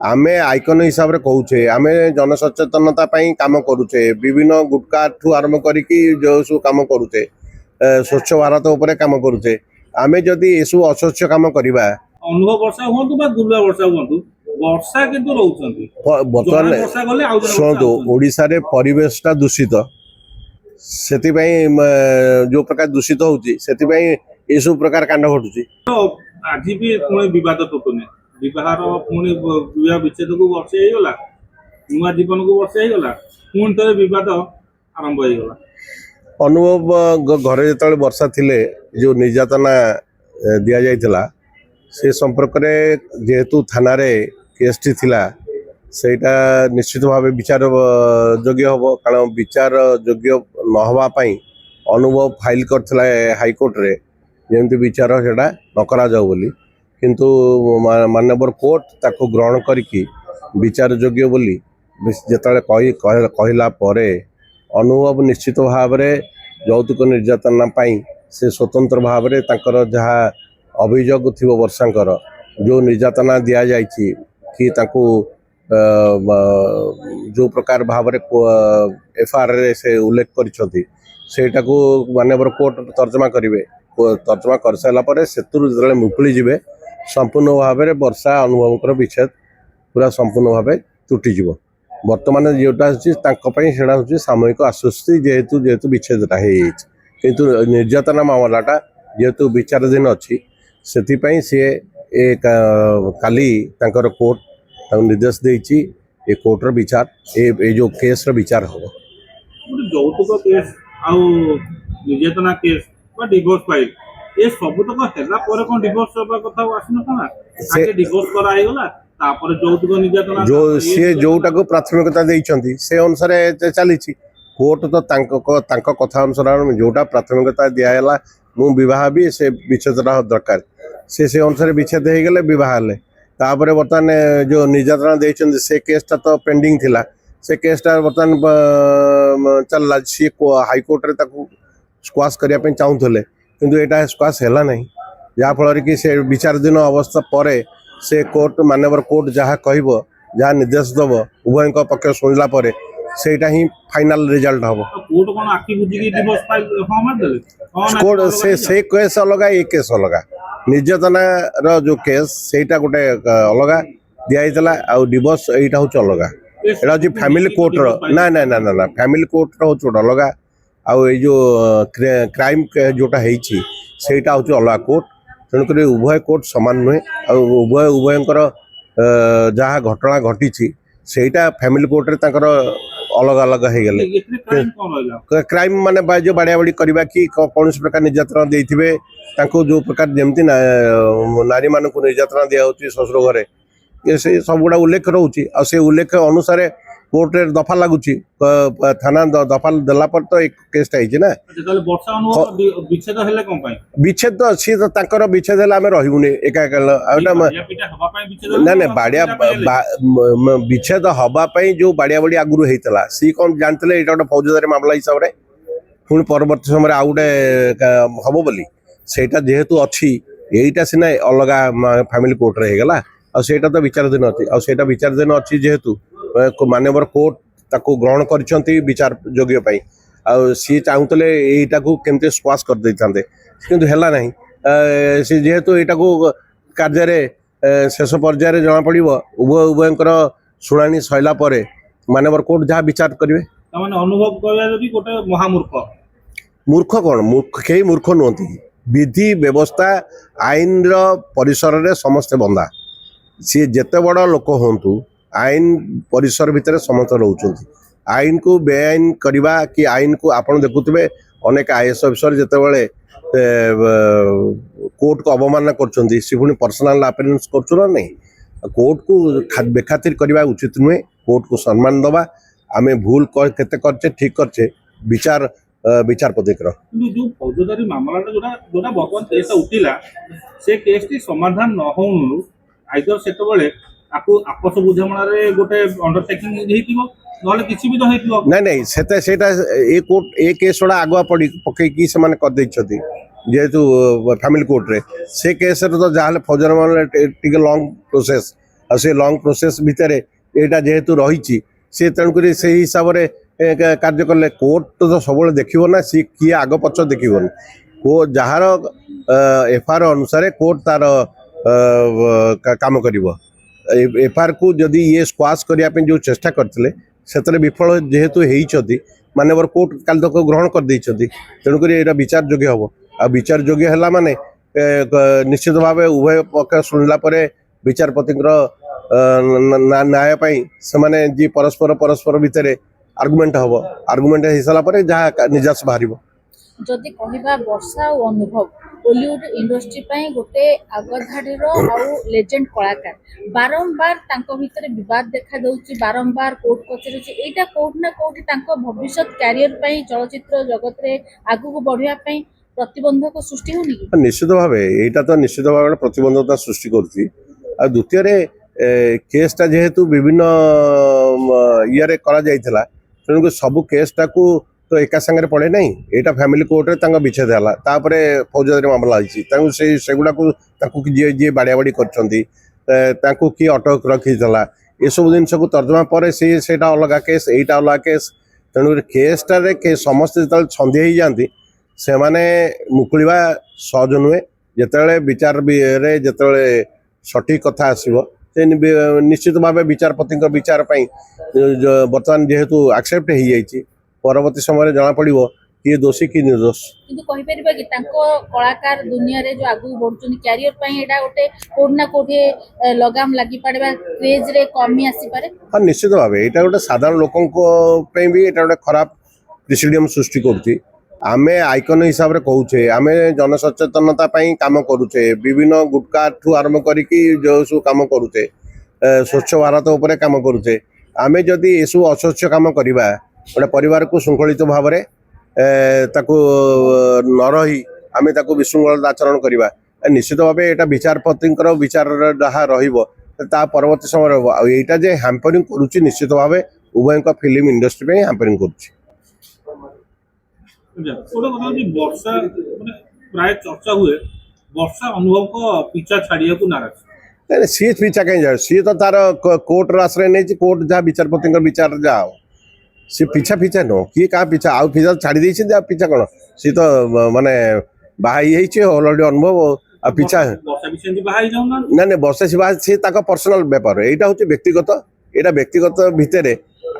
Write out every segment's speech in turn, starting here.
आमे आइकन हिसाब से कहूचे आमे जनसचेतनता काम करुचे विभिन्न गुटखा ठू आरंभ करिकी जो सब काम करुचे स्वच्छ भारत उपरे काम करुचे आमे जदि एसु अस्वच्छ काम करबा अनुभव वर्षा हुंतु बा गुरुआ वर्षा हुंतु वर्षा किंतु रहउछंती बर्तमान वर्षा गले आउ शुणु ओडिशा रे परिवेश टा दूषित सेति जो प्रकार दूषित होउची सेति एसु प्रकार कांड घटुची आज भी पुणे विवाद टुटुने विवाहर पुणी विवाह विच्छेद को वर्षे हो गला नुआ जीवन को वर्षे हो गला पुणी थे विवाद आरंभ हो गला अनुभव घरे जो वर्षा थिले जो निर्यातना दिया जाइथिला से संपर्क रे जेहेतु थाना रे केसटी थिला सेटा निश्चित भाव विचार योग्य हम कारण विचार योग्य न हवा पई अनुभव फाइल करथिला हाईकोर्ट रे जेमती विचार सेटा न करा जाऊ बोली किंतु माननीय कोर्ट ताको ग्रहण करिकी विचार योग्य बोली जेतले कहला परे अनुभव निश्चित भाव रे यौतुक निर्यातना पाई से स्वतंत्र भाव रे तांकर जहा अभियोग थिबो वर्षांकर जो निर्यातना दिया जाइछि कि ताको जो प्रकार भाव रे एफआईआर रे से उल्लेख करिसथि सेटा को माननीय कोर्ट तर्जमा करिवे तर्जमा कर सारा पर सेतुर जो मुकुली जीवे संपूर्ण भाव में वर्षा अनुभव विच्छेद पूरा संपूर्ण भाव तुटीज बर्तमान जोटा हूँ सामूहिक आश्वस्ति जेहेतु जेहेतु विच्छेदटा किंतु निर्यातना मामलाटा जेहेतु विचाराधीन अच्छी से सी काली कोर्ट निर्देश देती ए कोर्टर विचार ए जो केस विचार हम यौतुक केस आउ निर्यातना केस डिवोर्स फाइल ये सब तक हैला पर कोन डिवोर्स होबा कथा आसिन कना आके डिवोर्स करा आइ गला तापर यौतुक निर्यातना जो से जोटा को प्राथमिकता देइछंती से अनुसार चलीछि कोर्ट तो तांको कथा अनुसार जोटा प्राथमिकता दियाला मु विवाह भी से विच्छेद दरकार से अनुसार विच्छेद हो गले विवाह ले तापर बर्तमान जो निर्यातना देइछंती से केसटा तो पेंडिंग थिला से केसटा बर्तमान चलला सी हाईकोर्ट रे ताकू स्क्वाश करने चाहूले किंतु यहाँ स्क्वाश है ना जहाँफल कि से विचाराधीन अवस्था पर से कोर्ट माननीय कोर्ट जहाँ कह जहाँ निर्देश दब उभय पक्ष शुणला सेटा ही फाइनल रिजल्ट हम कोर्ट से केस अलग ये केस अलग निर्यातना जो केस सेटा गोटे अलग दिखाई आउ डिवोर्स यहाँ हूँ अलग यहाँ हूँ फैमिली कोर्टर ना ना ना ना फैमिली कोर्टर हूँ गोटे अलग आउ जो क्राइम जोटा सेटा हूँ अलग कोर्ट तेणुक उभय कोर्ट सामान नुहे उभयंकर जहाँ घटना घटी सेटा फैमिली कोर्ट रे अलग अलग हो गले क्राइम माने जो बाड़िया बाड़ी करवा कि कौन प्रकार निर्यातना देते जो प्रकार जमती नारी मानक निर्यातना दिया ससुर घरे से सब गुड़ा उल्लेख रोचे आ से उल्लेख अनुसार कोर्ट रे दफा लगुच थाना दफा देला पर तो एक केसटा ना विच्छेद तो सी तो विच्छेद आम रही एका ना ना बाड़िया विच्छेद हवापाई जो बाड़िया बाड़ी आगुरी होता सी कौन जानते यहाँ गोटे फौजदारी मामला हिसाब से पुणी परवर्त समय आउ गोटे हम बोली सेटा जेहेतु अच्छी यहीटा सीना अलग फैमिली कोर्ट रे होगला आटा तो विचाराधीन अच्छी आटा विचाराधीन अच्छी जेहेतु माननीय कोर्ट ताको ग्रहण कर विचार योग्य सी चाहूले यहीटा को केमती स्क्वाश कर देते किंतु है ना सी जेहेतु यहाँ को कार्य शेष पर्यायर जना पड़ उभयंकर शुणाणी सरला माननीय कोर्ट जहाँ विचार करेंगे अनुभव महामूर्ख मूर्ख कौन मूर्ख कई मूर्ख नुहति विधि व्यवस्था आईन परिसर रे समस्ते बंदा सी जेते बड़ लोक हूँ आईन परिसर भितर समस्त रोच आईन को बेआईन करवा कि आईन को आपड़ देखुवे अनेक आईएएस अफिसर जितेबाला कोर्ट को अवमानना कर पर्सनाल अपीयरेंस कर कोर्ट को बेखातिर करवा उचित नुहे कोर्ट को सम्मान दबा आमे भूल केते करचे ठीक करचे विचार विचारपति जो फौजदारी मामला जोटा जोटा बर्तमान केस उठिला से केस टी समाधान न होनु आइदर सेतबेले आपको आपस बुझामणा रे गोटे अंडरटेकिंग हेतिबो नले किछि भी तो हेतिबो नहीं नहीं सेता सेटा ए कोर्ट ए केस वाला आगुआ पड़ी पकई की से माने कर दैछथि जेहेतु फैमिली कोर्ट रे से केस रे तो जाहले फौजदारी मामला टिके लॉन्ग प्रोसेस ଆଉ ସେ ଲଙ୍ଗ ପ୍ରୋସେସ ଭିତରେ ଏଇଟା ଯେହେତୁ ରହିଛି ସେ ତେଣୁକରି ସେଇ ହିସାବରେ କାର୍ଯ୍ୟ କଲେ କୋର୍ଟ ତ ସବୁବେଳେ ଦେଖିବ ନା ସିଏ କିଏ ଆଗ ପଛ ଦେଖିବନି ଯାହାର ଏଫଆଇଆର ଅନୁସାରେ କୋର୍ଟ ତାର କାମ କରିବ ଏଫଆଇଆର को जदि ये स्क्वाश करने जो चेष्टा करते से विफल जेहेतु होती मानवर कोर्ट काल तक ग्रहण कर देइछथि तेणुक यहाँ विचार योग्य हम आ विचार योग्य है माने निश्चित भाव उभय पक्ष शुणला विचारपति न्याय से माने जी परस्पर भितर आर्गुमेंट हम आर्गुमेंट हो सारा जहाँ निजास बाहर जदि कहबा वर्षा और अनुभव बॉलीवुड इंडस्ट्री पई गोटे आगधाडीर आउ लेजेंड कलाकार बारंबार तांको भितर विवाद देखा दउची बारंबार कोर्ट कचेरी छी एटा कोर्ट ना कोर्ट तांको भविष्य कैरियर पई चलचित्र जगत रे आगु को बढ़िया पई प्रतिबंधक सृष्टि होनी कि निश्चित भाव यहाँ तो निश्चित भाव प्रतिबंधकता सृष्टि करुच्ची आ द्वितीय केसटा जेहेतु विभिन्न इे करा तेणुक सब केसटा को तो एका संगे पड़े ना यहाँ फैमिली कोर्टे विच्छेद है तापर फौजदारी मामला सेगुड़ा जी जी बाड़िया बाड़ी कर किए अटक रखी ये सब जिन को तर्जमा पर से अलग केस यहीटा अलग केस तेणुक केसटार समस्ते जो छंदी हो जाती से माने मुकुलिबा सहज नुहे जिते विचार जिते सठिक कथा आसो निश्चित भाव विचारपति विचार बर्तमान जेहेतु एक्सेप्ट हो जाइए परवर्ती समय जना पड़ो किए दोषी कि निर्दोष किंतु कहि परिबा कि तांको कलाकार दुनिया रे जो आगु बढ़ुचन कैरियर पई एटा गोटे कोड ना कोठे लगाम लागि पड़बा क्रेज रे कमी आसी पारे हाँ निश्चित भाव यहाँ गोटे साधारण लोकों भी यहाँ गोटे खराब प्रेसिडियम सृष्टि करुच्ची आमे आइकन हिसाब से कहूचे आमे जनसचेतनता काम करुचे विभिन्न गुटखा ठू आरंभ करिकी जो सब काम करुचे स्वच्छ भारत उपरे काम करुचे आमे जदि ये सब अस्वच्छ काम करवा गोटे परिवार को श्रृंखलित भाव में न रही आम विशृंखल आचरण करवा निश्चित भाव यहाँ विचारपति विचार जहाँ रा परवर्ती समय यहाँ जे हैम्परिंग करुच्ची निश्चित भाव उभय फिल्म इंडस्ट्री में हैम्परिंग करुच्ची वर्षा प्राय चर्चा हुए वर्षा अनुभव को पीछा छाड़िया को नाराज नहीं सी पीछा कहीं जाए सी तो तार कोर्ट आश्रय नहीं कोर्ट जहाँ विचारपति विचार जहाँ सी पीछा पीछा नो किए क्या पीछा आउ पीछा छाड़ी देती पीछा कौन सी तो माने बाहई अलरेडी अनुभव आ पीछा ना ना वर्षा सी बाहर सी पर्सनाल बेपार यहाँ हूँ व्यक्तिगत यहाँ व्यक्तिगत भितर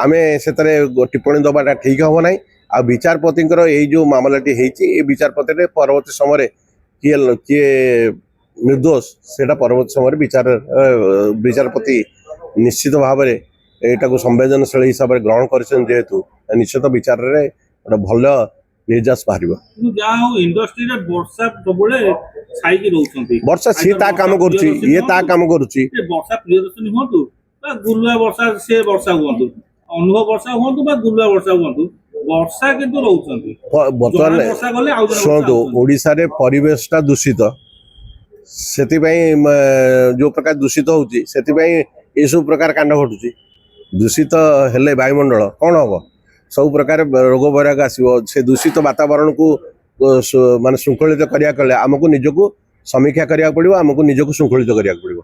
आम से टिप्पणी दबाटा ठीक हम ना आ विचारपति यही जो मामलाटी होती विचारपति परवर्ती समय किए किए निर्दोष से परवर्ती समय विचारपति निश्चित भाव में यहाँ संवेदनशील हिसाब से ग्रहण करेतु निश्चित विचार में गोटे भल निर्जास बाहर वर्षा सी काम करुच्ची ये काम करुच्ची वर्षा प्रियदर्शनी हूँ गुरुआ वर्षा से वर्षा हूँ अनुभव वर्षा हूँ गुरुआ वर्षा हूँ वर्षा किंतु रहउछंती बर्तमान शुणु ओडिशा रे परिवेशटा दूषित से जो प्रकार दूषित होउची सेतिपई ए सब प्रकार कांड घटुची दूषित हेले वायुमंडल कौन हम सब प्रकार रोग वैराग आसो से दूषित वातावरण को माने श्रृंखलित करिया कले आमको निजको समीक्षा करिया पड़िबो आमको निजको श्रृंखलित करिया पड़िबो